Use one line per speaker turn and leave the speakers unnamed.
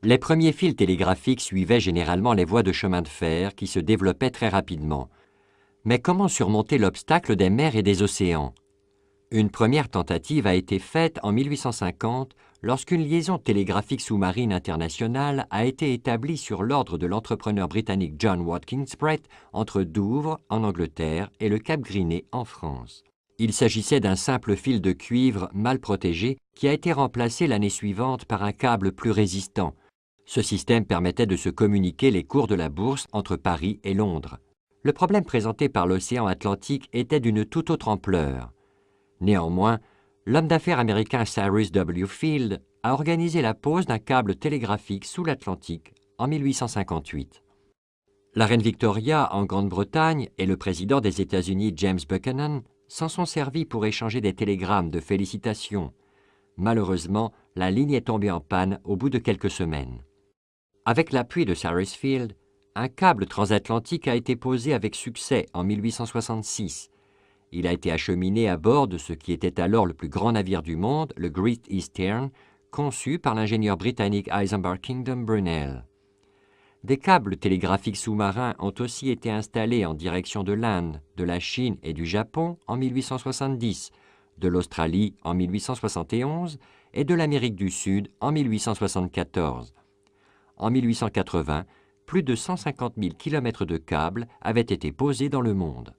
Les premiers fils télégraphiques suivaient généralement les voies de chemin de fer qui se développaient très rapidement. Mais comment surmonter l'obstacle des mers et des océans? Une première tentative a été faite en 1850 lorsqu'une liaison télégraphique sous-marine internationale a été établie sur l'ordre de l'entrepreneur britannique John Watkins Brett entre Douvres, en Angleterre, et le Cap Griné, en France. Il s'agissait d'un simple fil de cuivre mal protégé qui a été remplacé l'année suivante par un câble plus résistant. Ce système permettait de se communiquer les cours de la bourse entre Paris et Londres. Le problème présenté par l'océan Atlantique était d'une toute autre ampleur. Néanmoins, l'homme d'affaires américain Cyrus W. Field a organisé la pose d'un câble télégraphique sous l'Atlantique en 1858. La reine Victoria, en Grande-Bretagne, et le président des États-Unis James Buchanan s'en sont servis pour échanger des télégrammes de félicitations. Malheureusement, la ligne est tombée en panne au bout de quelques semaines. Avec l'appui de Cyrus Field, un câble transatlantique a été posé avec succès en 1866. Il a été acheminé à bord de ce qui était alors le plus grand navire du monde, le Great Eastern, conçu par l'ingénieur britannique Isambard Kingdom Brunel. Des câbles télégraphiques sous-marins ont aussi été installés en direction de l'Inde, de la Chine et du Japon en 1870, de l'Australie en 1871 et de l'Amérique du Sud en 1874. En 1880, plus de 150 000 km de câbles avaient été posés dans le monde.